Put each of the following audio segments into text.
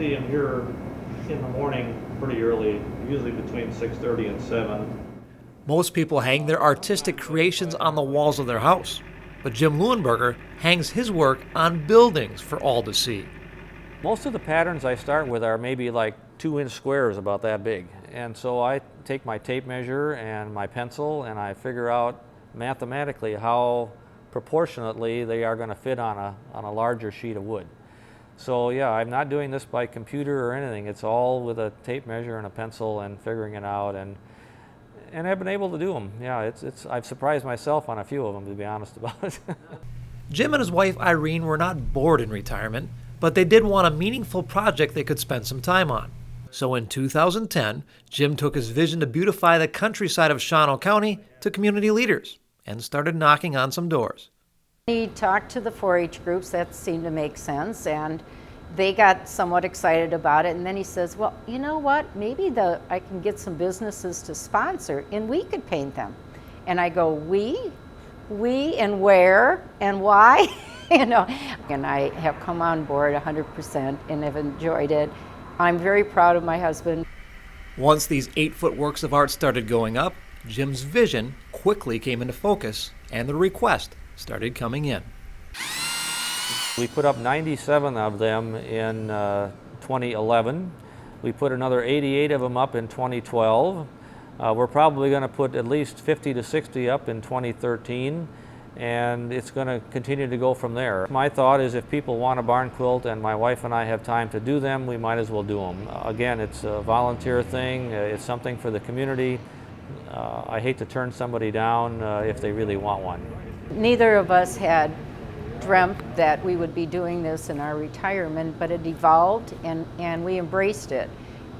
I'm here in the morning pretty early, usually between 6:30 and 7. Most people hang their artistic creations on the walls of their house, but Jim Leuenberger hangs his work on buildings for all to see. Most of the patterns I start with are maybe like 2-inch squares about that big. And so I take my tape measure and my pencil and I figure out mathematically how proportionately they are going to fit on a larger sheet of wood. So yeah, I'm not doing this by computer or anything. It's all with a tape measure and a pencil and figuring it out, and I've been able to do them. Yeah, I've surprised myself on a few of them, to be honest about it. Jim and his wife Irene were not bored in retirement, but they did want a meaningful project they could spend some time on. So in 2010, Jim took his vision to beautify the countryside of Shawano County to community leaders and started knocking on some doors. He talked to the 4-H groups, that seemed to make sense, and they got somewhat excited about it. And then he says, well, you know what, maybe I can get some businesses to sponsor and we could paint them. And I go, we and where and why? You know, and I have come on board 100% and have enjoyed it. I'm very proud of my husband. Once these 8-foot works of art started going up, Jim's vision quickly came into focus and the request started coming in. We put up 97 of them in 2011. We put another 88 of them up in 2012. We're probably going to put at least 50 to 60 up in 2013, and it's going to continue to go from there. My thought is if people want a barn quilt and my wife and I have time to do them, we might as well do them. Again, it's a volunteer thing. It's something for the community. I hate to turn somebody down if they really want one. Neither of us had dreamt that we would be doing this in our retirement, but it evolved and we embraced it.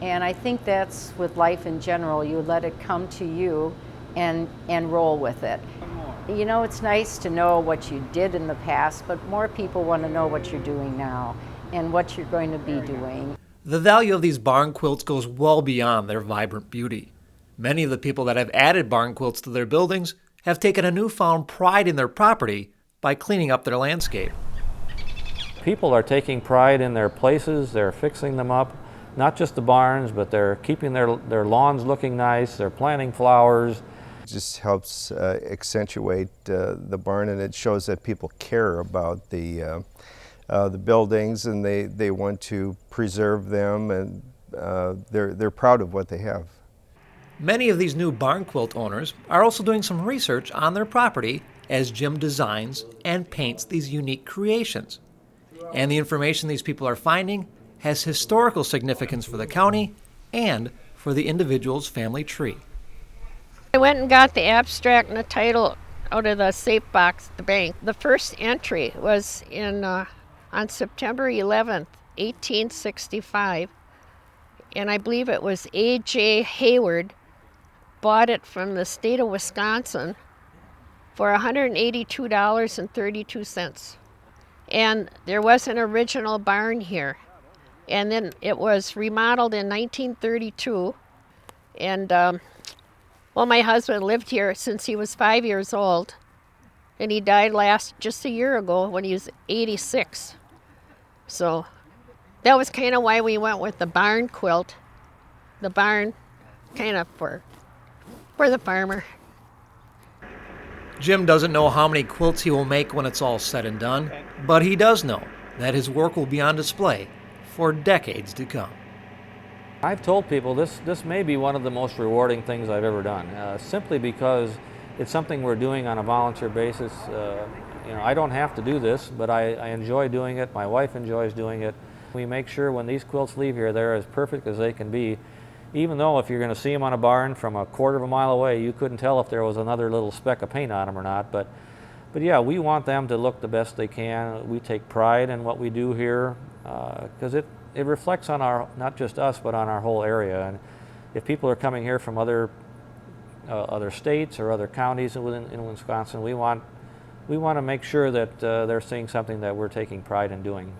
And I think that's with life in general. You let it come to you and roll with it. You know, it's nice to know what you did in the past, but more people want to know what you're doing now and what you're going to be doing. The value of these barn quilts goes well beyond their vibrant beauty. Many of the people that have added barn quilts to their buildings have taken a newfound pride in their property by cleaning up their landscape. People are taking pride in their places, they're fixing them up, not just the barns, but they're keeping their lawns looking nice, they're planting flowers. It just helps accentuate the barn, and it shows that people care about the buildings and they want to preserve them, and they're proud of what they have. Many of these new barn quilt owners are also doing some research on their property as Jim designs and paints these unique creations. And the information these people are finding has historical significance for the county and for the individual's family tree. I went and got the abstract and the title out of the safe box at the bank. The first entry was on September 11th, 1865, and I believe it was A.J. Hayward bought it from the state of Wisconsin for $182.32. And there was an original barn here. And then it was remodeled in 1932. And, well, my husband lived here since he was 5 years old. And he died just a year ago when he was 86. So that was kind of why we went with the barn quilt. The barn kind of for the farmer. Jim doesn't know how many quilts he will make when it's all said and done, but he does know that his work will be on display for decades to come. I've told people this may be one of the most rewarding things I've ever done, simply because it's something we're doing on a volunteer basis. You know, I don't have to do this, but I enjoy doing it. My wife enjoys doing it. We make sure when these quilts leave here, they're as perfect as they can be. Even though if you're going to see them on a barn from a quarter of a mile away, you couldn't tell if there was another little speck of paint on them or not. But yeah, we want them to look the best they can. We take pride in what we do here because it reflects on not just us, but on our whole area. And if people are coming here from other states or other counties in Wisconsin, we want to make sure that they're seeing something that we're taking pride in doing.